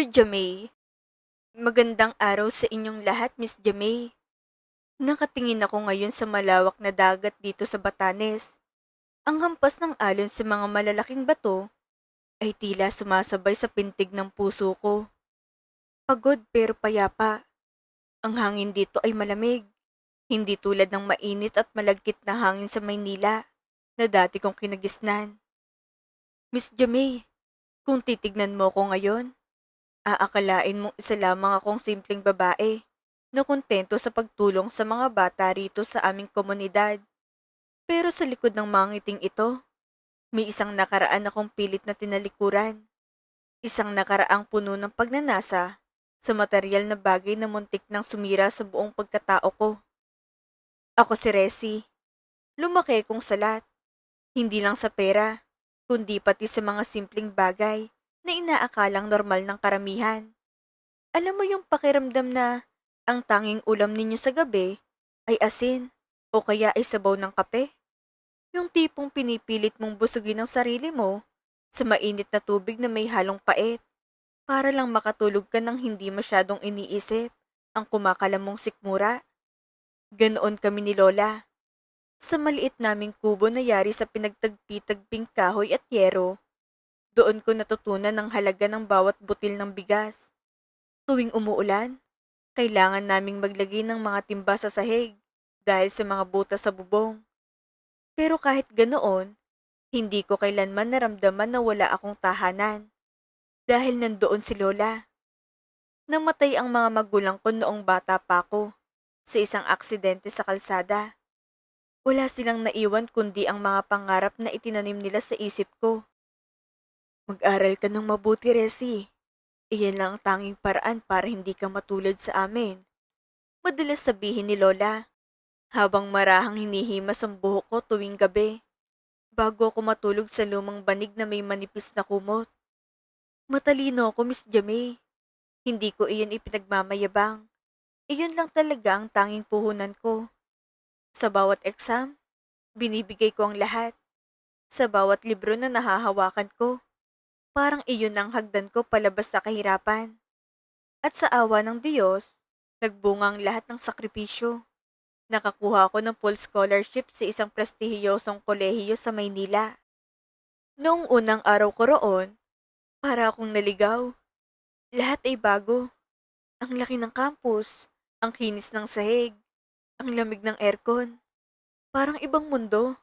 Jamey. Magandang araw sa inyong lahat, Miss Jamey. Nakatingin ako ngayon sa malawak na dagat dito sa Batanes. Ang hampas ng alon sa mga malalaking bato ay tila sumasabay sa pintig ng puso ko. Pagod pero payapa. Ang hangin dito ay malamig. Hindi tulad ng mainit at malagkit na hangin sa Maynila na dati kong kinagisnan. Miss Jamey, kung titignan mo ko ngayon, aakalain mong isa lamang akong simpleng babae na kontento sa pagtulong sa mga bata rito sa aming komunidad. Pero sa likod ng mga ngiting ito, may isang nakaraan akong pilit na tinalikuran. Isang nakaraang puno ng pagnanasa sa material na bagay na muntik nang sumira sa buong pagkatao ko. Ako si Resi. Lumaki kong salat. Hindi lang sa pera, kundi pati sa mga simpleng bagay na inaakalang normal ng karamihan. Alam mo yung pakiramdam na ang tanging ulam ninyo sa gabi ay asin o kaya ay sabaw ng kape? Yung tipong pinipilit mong busugin ang sarili mo sa mainit na tubig na may halong pait para lang makatulog ka ng hindi masyadong iniisip ang kumakalamong sikmura. Ganoon kami ni Lola. Sa maliit naming kubo na yari sa pinagtagpi-tagping kahoy at yero, doon ko natutunan ang halaga ng bawat butil ng bigas. Tuwing umuulan, kailangan naming maglagay ng mga timba sa sahig dahil sa mga butas sa bubong. Pero kahit ganoon, hindi ko kailanman naramdaman na wala akong tahanan dahil nandoon si Lola. Namatay ang mga magulang ko noong bata pa ako sa isang aksidente sa kalsada. Wala silang naiwan kundi ang mga pangarap na itinanim nila sa isip ko. Mag-aral ka ng mabuti, Resi. Iyan lang ang tanging paraan para hindi ka matulad sa amin. Madalas sabihin ni Lola, habang marahang hinihimas ang buhok ko tuwing gabi, bago ako matulog sa lumang banig na may manipis na kumot. Matalino ako, Miss Jamey. Hindi ko iyon ipinagmamayabang. Iyon lang talaga ang tanging puhunan ko. Sa bawat exam, binibigay ko ang lahat. Sa bawat libro na nahahawakan ko, parang iyon ang hagdan ko palabas sa kahirapan. At sa awa ng Diyos, nagbunga ang lahat ng sakripisyo. Nakakuha ako ng full scholarship sa isang prestihiyosong kolehiyo sa Maynila. Noong unang araw ko roon, para akong naligaw. Lahat ay bago. Ang laki ng campus, ang kinis ng sahig, ang lamig ng aircon. Parang ibang mundo.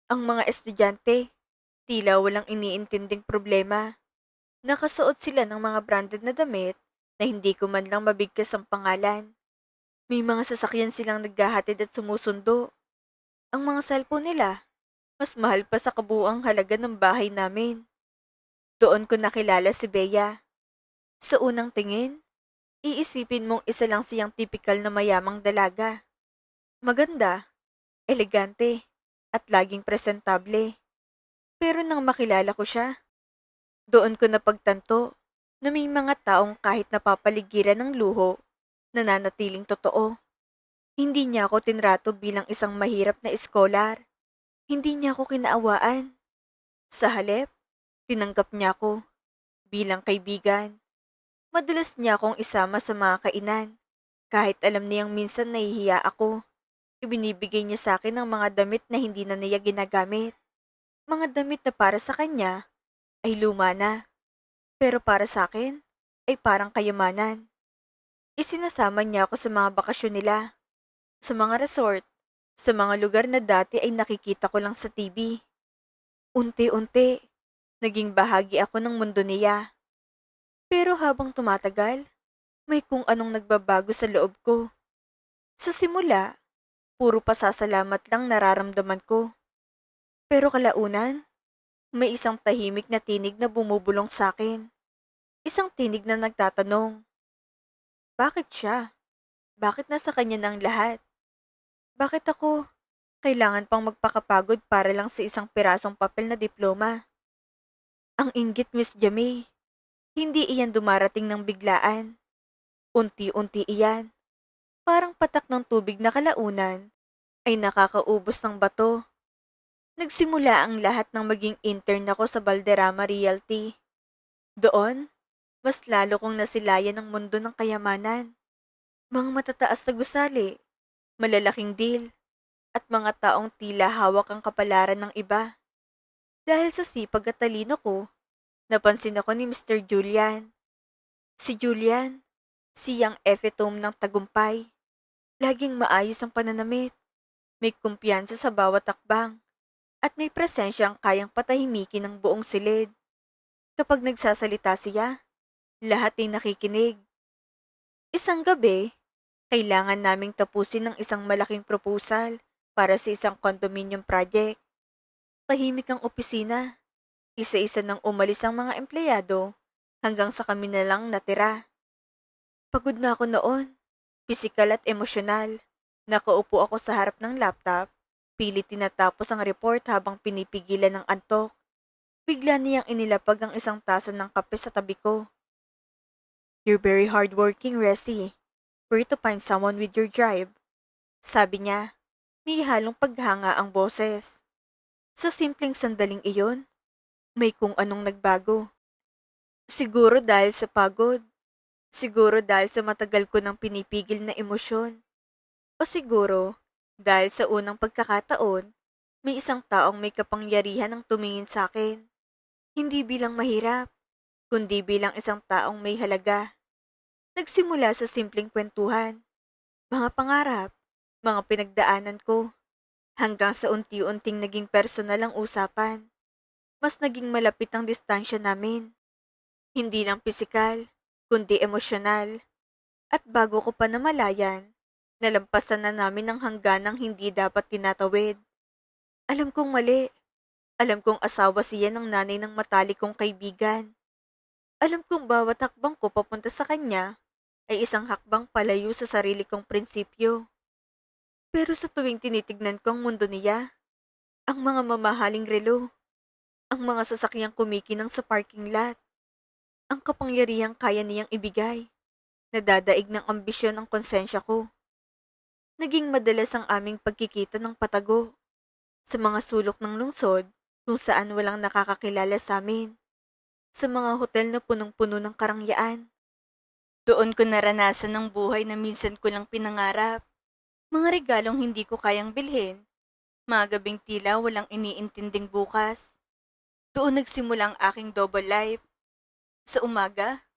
Ang mga estudyante, tila walang iniintinding problema. Nakasuot sila ng mga branded na damit na hindi ko man lang mabigkas ang pangalan. May mga sasakyan silang naghahatid at sumusundo. Ang mga cellphone nila, mas mahal pa sa kabuuang halaga ng bahay namin. Doon ko nakilala si Bea. Sa unang tingin, iisipin mong isa lang siyang tipikal na mayamang dalaga. Maganda, elegante, at laging presentable. Pero nang makilala ko siya, doon ko napagtanto na may mga taong kahit napapaligiran ng luho, nananatiling totoo. Hindi niya ako tinrato bilang isang mahirap na eskolar. Hindi niya ako kinaawaan. Sa halip, tinanggap niya ako bilang kaibigan. Madalas niya akong isama sa mga kainan. Kahit alam niyang minsan nahihiya ako, ibinibigay niya sa akin ang mga damit na hindi na niya ginagamit. Mga damit na para sa kanya ay luma na, pero para sa akin ay parang kayamanan. Isinasama niya ako sa mga bakasyon nila, sa mga resort, sa mga lugar na dati ay nakikita ko lang sa TV. Unti-unti, naging bahagi ako ng mundo niya. Pero habang tumatagal, may kung anong nagbabago sa loob ko. Sa simula, puro pasasalamat lang nararamdaman ko. Pero kalaunan, may isang tahimik na tinig na bumubulong sa akin. Isang tinig na nagtatanong, bakit siya? Bakit nasa kanya na ang lahat? Bakit ako? Kailangan pang magpakapagod para lang sa isang pirasong papel na diploma. Ang inggit, Miss Jamie. Hindi iyan dumarating ng biglaan. Unti-unti iyan. Parang patak ng tubig na kalaunan ay nakakaubos ng bato. Nagsimula ang lahat ng maging intern ako sa Valderrama Realty. Doon, Mas lalo kong nasilayan ng mundo ng kayamanan. Mga matataas na gusali, malalaking deal, at mga taong tila hawak ang kapalaran ng iba. Dahil sa sipag at talino ko, napansin ako ni Mr. Julian. Si Julian, siyang epitome ng tagumpay. Laging maayos ang pananamit, may kumpiyansa sa bawat takbang, at may presensyang kayang patahimikin ng buong silid. Kapag nagsasalita siya, lahat ay nakikinig. Isang gabi, kailangan naming tapusin ng isang malaking proposal para sa isang condominium project. Tahimik ang opisina. Isa-isa nang umalis ang mga empleyado hanggang sa kami na lang natira. Pagod na ako noon, pisikal at emosyonal. Nakaupo ako sa harap ng laptop, pilit tinatapos ang report habang pinipigilan ng antok. Bigla niyang inilapag ang isang tasa ng kape sa tabi ko. "You're very hardworking, Resi. Where to find someone with your drive?" Sabi niya, may halong paghanga ang boses. Sa simpleng sandaling iyon, may kung anong nagbago. Siguro dahil sa pagod. Siguro dahil sa matagal ko nang pinipigil na emosyon. O siguro dahil sa unang pagkakataon, may isang taong may kapangyarihan ang tumingin sa akin. Hindi bilang mahirap, kundi bilang isang taong may halaga. Nagsimula sa simpleng kwentuhan, mga pangarap, mga pinagdaanan ko, hanggang sa unti-unting naging personal ang usapan. Mas naging malapit ang distansya namin. Hindi lang pisikal, kundi emosyonal. At bago ko pa namalayan, nalampasan na namin ang hangganang hindi dapat tinatawid. Alam kong mali. Alam kong asawa siya ng nanay ng matalik kong kaibigan. Alam kong bawat hakbang ko papunta sa kanya ay isang hakbang palayo sa sarili kong prinsipyo. Pero sa tuwing tinitignan ko ang mundo niya, ang mga mamahaling relo, ang mga sasakyang kumikinang sa parking lot, ang kapangyarihang kaya niyang ibigay, nadadaig ng ambisyon ang konsensya ko. Naging madalas ang aming pagkikita ng patago sa mga sulok ng lungsod kung saan walang nakakakilala sa amin, sa mga hotel na punong-puno ng karangyaan. Doon ko naranasan ang buhay na minsan ko lang pinangarap, mga regalong hindi ko kayang bilhin, mga gabing tila walang iniintinding bukas. Doon nagsimula ang aking double life. Sa umaga,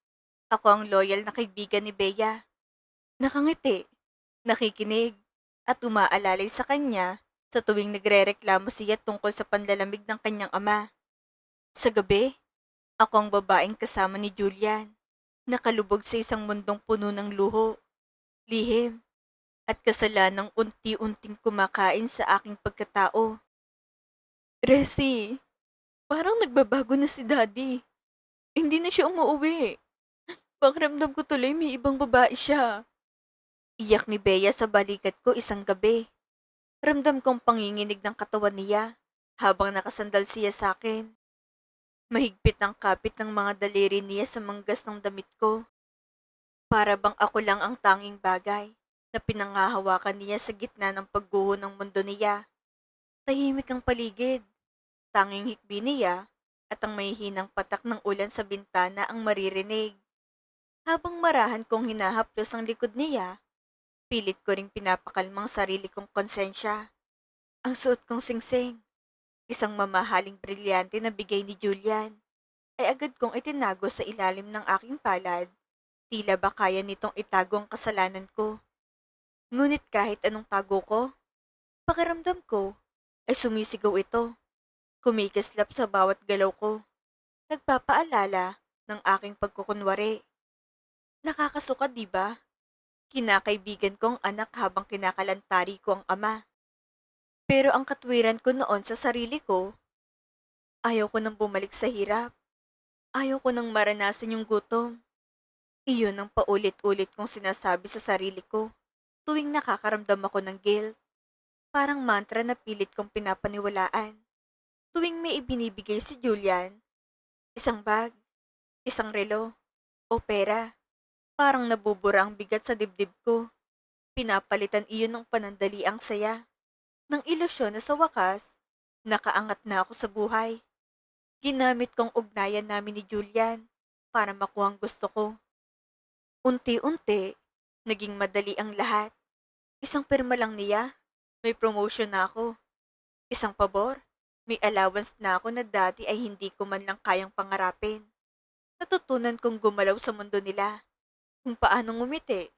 ako ang loyal na kaibigan ni Bea. Nakangiti, nakikinig, at umaalalay sa kanya sa tuwing nagrereklamo siya tungkol sa panlalamig ng kanyang ama. Sa gabi, ako ang babaeng kasama ni Julian, nakalubog sa isang mundong puno ng luho, lihim, at kasalanang unti-unting kumakain sa aking pagkatao. Resi, parang nagbabago na si Daddy. Hindi na siya umuwi. Pakiramdam ko tuloy may ibang babae siya. Iyak ni Bea sa balikat ko isang gabi. Ramdam kong panginginig ng katawan niya habang nakasandal siya sa akin. Mahigpit ang kapit ng mga daliri niya sa manggas ng damit ko. Para bang ako lang ang tanging bagay na pinanghahawakan niya sa gitna ng pagguho ng mundo niya. Tahimik ang paligid. Tanging hikbi niya at ang mahihinang patak ng ulan sa bintana ang maririnig. Habang marahan kong hinahaplos ang likod niya, pilit ko ring pinapakalmang sarili kong konsensya. Ang suot kong singsing, isang mamahaling brilyante na bigay ni Julian, ay agad kong itinago sa ilalim ng aking palad. Tila ba kaya nitong itago ang kasalanan ko. Ngunit kahit anong tago ko, pakiramdam ko ay sumisigaw ito. Kumikislap sa bawat galaw ko. Nagpapaalala ng aking pagkukunwari. Nakakasuka, di ba? Kinakaibigan ko ang anak habang kinakalantari ko ang ama. Pero ang katwiran ko noon sa sarili ko, ayaw ko nang bumalik sa hirap. Ayaw ko nang maranasan yung gutom. Iyon ang paulit-ulit kong sinasabi sa sarili ko tuwing nakakaramdam ako ng guilt. Parang mantra na pilit kong pinapaniwalaan. Tuwing may ibinibigay si Julian, isang bag, isang relo, o pera, parang nabubura ang bigat sa dibdib ko. Pinapalitan iyon ng panandaliang saya, ng ilusyon na sa wakas, nakaangat na ako sa buhay. Ginamit kong ugnayan namin ni Julian para makuha ang gusto ko. Unti-unti, naging madali ang lahat. Isang pirma lang niya, may promotion na ako. Isang pabor, may allowance na ako na dati ay hindi ko man lang kayang pangarapin. Natutunan kong gumalaw sa mundo nila. Kung paano ngumiti,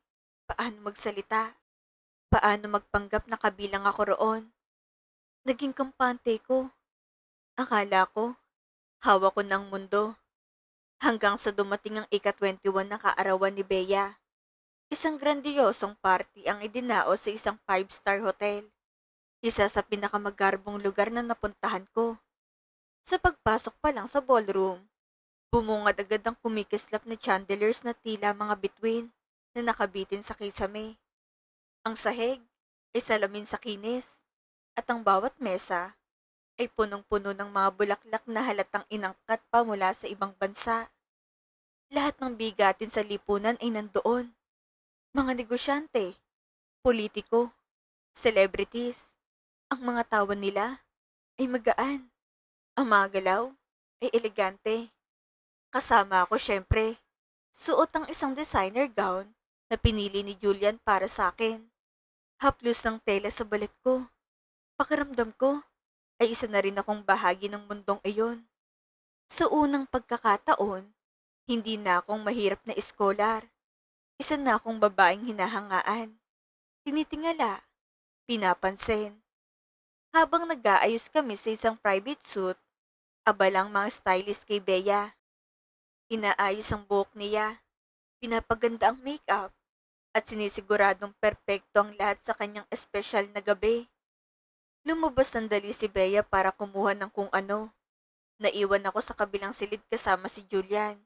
paano magsalita, paano magpanggap na kabilang ako roon. Naging kampante ko. Akala ko, hawak ko ng mundo. Hanggang sa dumating ang ika-21 na kaarawan ni Bea. Isang grandiyosong party ang idinao sa isang five-star hotel. Isa sa pinakamagarbong lugar na napuntahan ko. Sa pagpasok pa lang sa ballroom, bumungad agad ang kumikislap na chandeliers na tila mga bituin na nakabitin sa kisame. Ang sahig ay salamin sa kinis at ang bawat mesa ay punong-puno ng mga bulaklak na halatang inangkat pa mula sa ibang bansa. Lahat ng bigatin sa lipunan ay nandoon. Mga negosyante, politiko, celebrities. Ang mga tawa nila ay magaan. Ang mga galaw ay elegante. Kasama ako syempre. Suot ang isang designer gown na pinili ni Julian para sa akin. Haplos ng tela sa balat ko. Pakiramdam ko ay isa na rin akong bahagi ng mundong iyon. Sa unang pagkakataon, hindi na akong mahirap na iskolar. Isa na akong babaeng hinahangaan. Tinitingala, pinapansin. Habang nag-aayos kami sa isang private suit, abalang mga stylist kay Bea. Inaayos ang buhok niya, pinapaganda ang makeup, at sinisiguradong perpekto ang lahat sa kanyang espesyal na gabi. Lumabas sandali si Bea para kumuha ng kung ano. Naiwan ako sa kabilang silid kasama si Julian.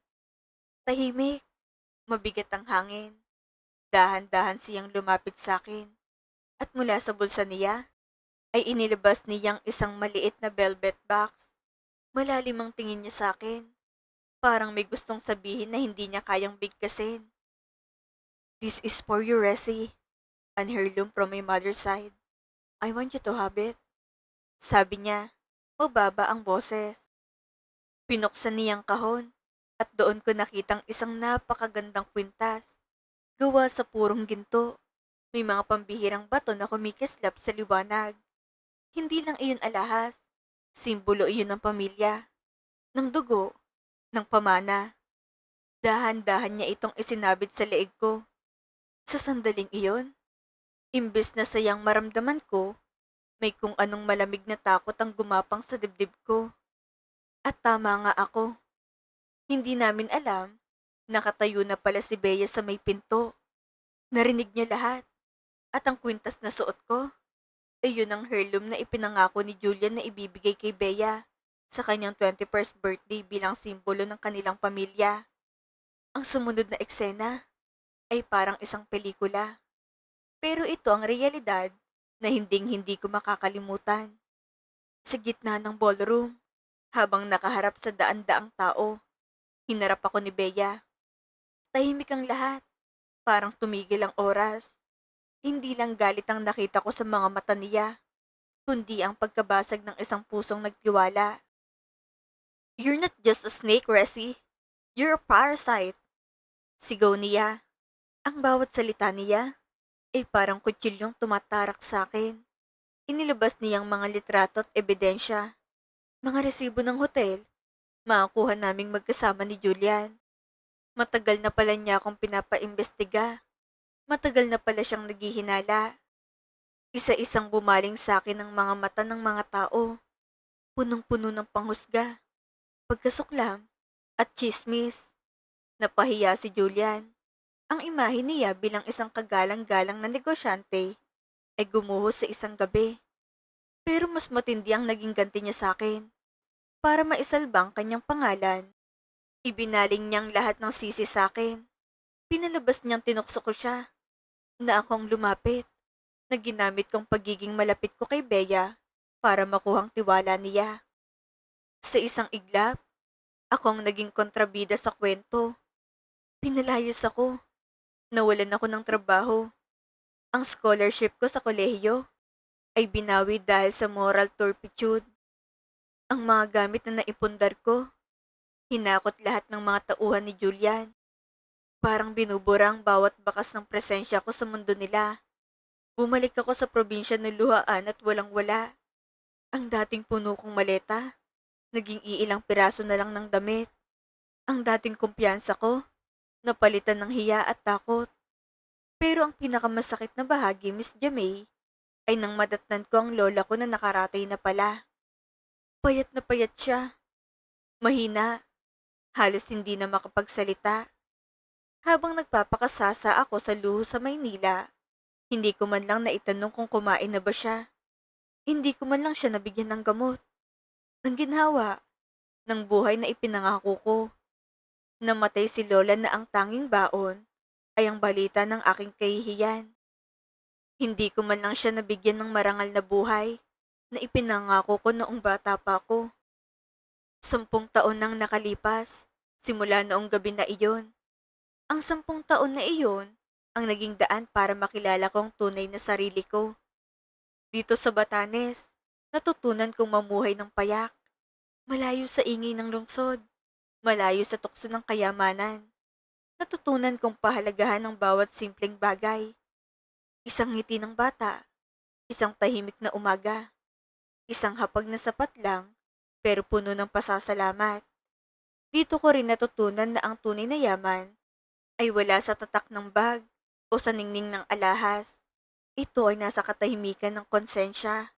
Tahimik, mabigat ang hangin. Dahan-dahan siyang lumapit sa akin. At mula sa bulsa niya, ay inilabas niyang isang maliit na velvet box. Malalim ang tingin niya sa akin. Parang may gustong sabihin na hindi niya kayang bigkasin. This is for you, Resi. An heirloom from my mother's side. I want you to have it. Sabi niya, mababa ang boses. Pinuksan niyang kahon at doon ko nakitang isang napakagandang kwintas. Gawa sa purong ginto. May mga pambihirang bato na kumikislap sa liwanag. Hindi lang iyon alahas. Simbolo iyon ng pamilya. Ng dugo. Ng pamana. Dahan-dahan niya itong isinabit sa leeg ko. Sa sandaling iyon, imbes na sayang maramdaman ko, may kung anong malamig na takot ang gumapang sa dibdib ko. At tama nga ako. Hindi namin alam, nakatayo na pala si Bea sa may pinto. Narinig niya lahat. At ang kwintas na suot ko, ay yun ang heirloom na ipinangako ni Julian na ibibigay kay Bea sa kanyang 21st birthday bilang simbolo ng kanilang pamilya. Ang sumunod na eksena ay parang isang pelikula. Pero ito ang realidad na hinding-hindi ko makakalimutan. Sa gitna ng ballroom, habang nakaharap sa daan-daang tao, hinarap ako ni Bea. Tahimik ang lahat, parang tumigil ang oras. Hindi lang galit ang nakita ko sa mga mata niya, kundi ang pagkabasag ng isang pusong nagtiwala. You're not just a snake, Resi. You're a parasite. Sigaw niya. Ang bawat salita niya ay parang kutsilyong tumatarak sa akin. Inilabas niyang mga litrato at ebidensya. Mga resibo ng hotel, makakuha naming magkasama ni Julian. Matagal na pala niya akong pinapaimbestiga. Matagal na pala siyang naghihinala. Isa-isang bumaling sa akin ang mga mata ng mga tao. Punong-puno ng panghusga, pagkasuklam, at chismis. Napahiya si Julian. Ang imahe niya bilang isang kagalang-galang na negosyante ay gumuho sa isang gabi. Pero mas matindi ang naging ganti niya sa akin. Para maisalbang kanyang pangalan, ibinaling niyang lahat ng sisi sa akin. Pinalabas niyang tinukso ko siya, na akong lumapit, na ginamit kong pagiging malapit ko kay Bea para makuhang tiwala niya. Sa isang iglap, akong naging kontrabida sa kwento. Pinalayas ako. Nawalan ako ng trabaho. Ang scholarship ko sa kolehiyo ay binawi dahil sa moral turpitude. Ang mga gamit na naipundar ko, Hinakot lahat ng mga tauhan ni Julian. Parang binubura ang bawat bakas ng presensya ko sa mundo nila. Bumalik ako sa probinsya ng luhaan at walang-wala. Ang dating puno kong maleta, naging iilang piraso na lang ng damit. Ang dating kumpiyansa ko, napalitan ng hiya at takot. Pero ang pinakamasakit na bahagi, Miss Jamay, ay nang madatnan ko ang lola ko na nakaratay na pala. Payat na payat siya. Mahina. Halos hindi na makapagsalita. Habang nagpapakasasa ako sa luho sa Maynila, hindi ko man lang naitanong kung kumain na ba siya. Hindi ko man lang siya nabigyan ng gamot, ng ginhawa, ng buhay na ipinangako ko. Namatay si Lola na ang tanging baon ay ang balita ng aking kahihiyan. Hindi ko man lang siya nabigyan ng marangal na buhay na ipinangako ko noong bata pa ako. 10 taon nang nakalipas, simula noong gabi na iyon. Ang 10 taon na iyon ang naging daan para makilala ko ang tunay na sarili ko. Dito sa Batanes, natutunan kong mamuhay ng payak, malayo sa ingay ng lungsod, malayo sa tukso ng kayamanan. Natutunan kong pahalagahan ang bawat simpleng bagay. Isang ngiti ng bata, isang tahimik na umaga, isang hapag na sapat lang, pero puno ng pasasalamat. Dito ko rin natutunan na ang tunay na yaman ay wala sa tatak ng bag o sa ningning ng alahas. Ito ay nasa katahimikan ng konsensya.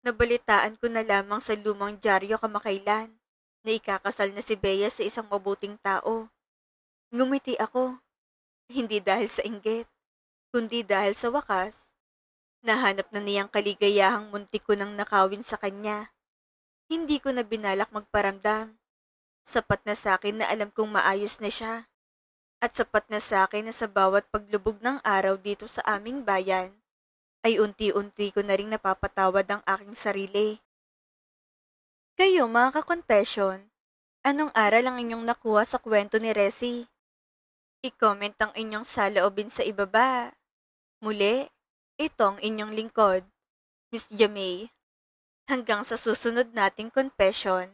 Nabalitaan ko na lamang sa lumang dyaryo kamakailan na ikakasal na si Bea sa isang mabuting tao. Ngumiti ako, hindi dahil sa inggit, kundi dahil sa wakas, nahanap na niyang kaligayahang muntik ko nang nakawin sa kanya. Hindi ko na binalak magparamdam. Sapat na sa akin na alam kong maayos na siya. At sapat na sa akin na sa bawat paglubog ng araw dito sa aming bayan, ay unti-unti ko na ring napapatawad ang aking sarili. Kayo mga ka-confession, anong aral ang inyong nakuha sa kwento ni Resi? I-comment ang inyong saloobin sa ibaba. Muli, ito ang inyong lingkod, Miss Jamay. Hanggang sa susunod nating confession.